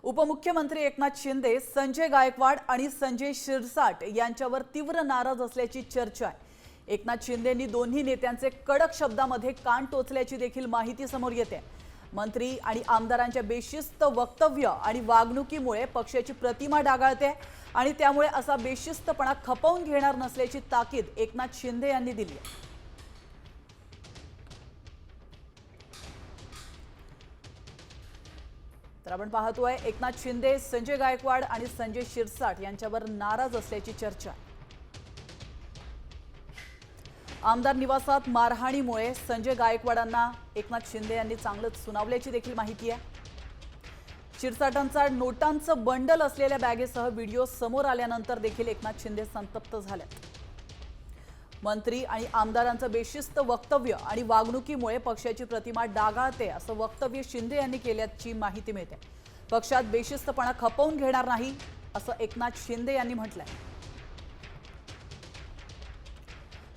उपमुख्यमंत्री एकनाथ शिंदे, संजय गायकवाड आणि संजय शिरसाट यांच्यावर तीव्र नाराज असल्याची चर्चा आहे। एकनाथ शिंदेंनी दोन्ही नेत्यांचे कडक शब्दांमध्ये कान टोचल्याची देखील माहिती समोर येते। मंत्री आणि आमदारांच्या बेशिस्त वक्तव्य आणि वागणुकीमुळे पक्षाची प्रतिमा डागाळते आणि त्यामुळे असा बेशिस्तपणा खपवून घेणार नसल्याची ताकीद एकनाथ शिंदे यांनी दिली आहे। तर आपण पाहतोय एकनाथ शिंदे, संजय गायकवाड आणि संजय शिरसाट यांच्यावर नाराज असल्याची चर्चा आहे। आमदार निवासात मारहाणीमुळे संजय गायकवाडांना एकनाथ शिंदे यांनी चांगलंच सुनावल्याची देखील माहिती आहे। शिरसाटांचा नोटांचं बंडल असलेल्या बॅगेसह व्हिडिओ समोर आल्यानंतर देखील एकनाथ शिंदे संतप्त झाले। मंत्री आणि आमदारांचं बेशिस्त वक्तव्य आणि वागणुकीमुळे पक्षाची प्रतिमा डागाळते असं वक्तव्य शिंदे यांनी केल्याची माहिती मिळते। पक्षात बेशिस्तपणा खपवून घेणार नाही असं एकनाथ शिंदे यांनी म्हटलंय।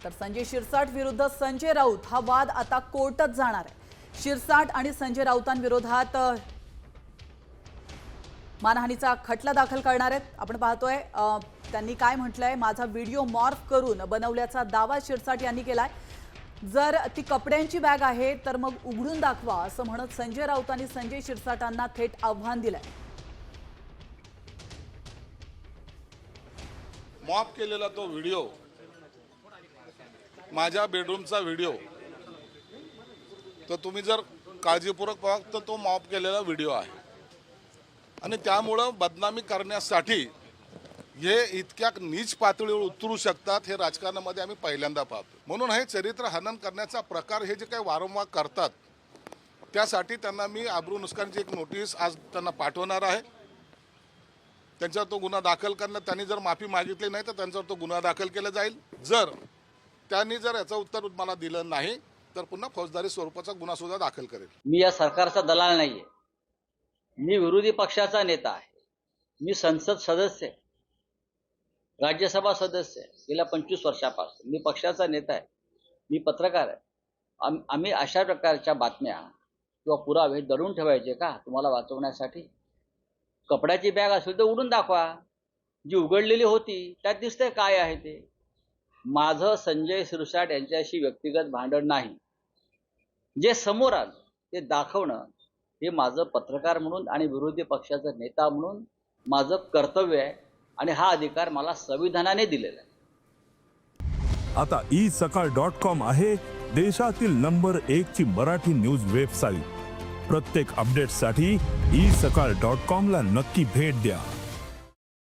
तर संजय शिरसाट विरुद्ध संजय राऊत हा वाद आता कोर्टात जाणार आहे। शिरसाट आणि संजय राऊतांविरोधात मानहानीचा खटला दाखल करणार आहेत। आपण पाहतोय त्यांनी काय म्हटलंय, माझा व्हिडिओ मॉर्फ करून बनवल्याचा दावा शिरसाट यांनी केलाय। जर ती कपड्यांची बॅग आहे तर मग उघडून दाखवा असं म्हणत संजय राऊतांनी संजय शिरसाटांना थेट आव्हान दिलंय। मॉप केलेला तो व्हिडिओ, माझ्या बेडरूमचा व्हिडिओ, तर तुम्ही जर काळजीपूर्वक पाहा तर तो मॉप केलेला व्हिडिओ आहे आणि त्यामुळं बदनामी करण्यासाठी हे इतक्या नीच पातळीवर उतरू शकतात हे राजकारणामध्ये आम्ही पहिल्यांदा पाहतो। म्हणून हे चरित्र हनन करण्याचा प्रकार हे जे काही वारंवार करतात त्यासाठी त्यांना मी आबरू नुकसानीची एक नोटीस आज त्यांना पाठवणार आहे। त्यांच्यावर तो गुन्हा दाखल करणं, त्यांनी जर माफी मागितली नाही तर त्यांच्यावर तो गुन्हा दाखल केला जाईल। जर त्यांनी याचं उत्तर मला दिलं नाही तर पुन्हा फौजदारी स्वरूपाचा गुन्हा सुद्धा दाखल करेल। मी या सरकारचा दलाल नाहीये, मी विरोधी पक्षाचा नेता आहे, मी संसद सदस्य आहे, राज्यसभा सदस्य आहे गेल्या 25 वर्षापासून, मी पक्षाचा नेता आहे, मी पत्रकार आहे। आम्ही अशा प्रकारच्या बातम्या किंवा पुरावे दडून ठेवायचे का तुम्हाला वाचवण्यासाठी? कपड्याची बॅग असेल तर उडून दाखवा, जी उघडलेली होती त्यात दिसतंय काय आहे ते। माझं संजय शिरसाट यांच्याशी व्यक्तिगत भांडण नाही, जे समोर आलं ते दाखवणं हे माझं पत्रकार म्हणून आणि विरोधी पक्षाचा नेता म्हणून माझं कर्तव्य आहे आणि हा अधिकार मला संविधानाने दिलेला आहे। आता isakal.com आहे देशातील नंबर 1 ची मराठी न्यूज वेबसाईट। प्रत्येक अपडेटसाठी isakal.com ला नक्की भेट द्या।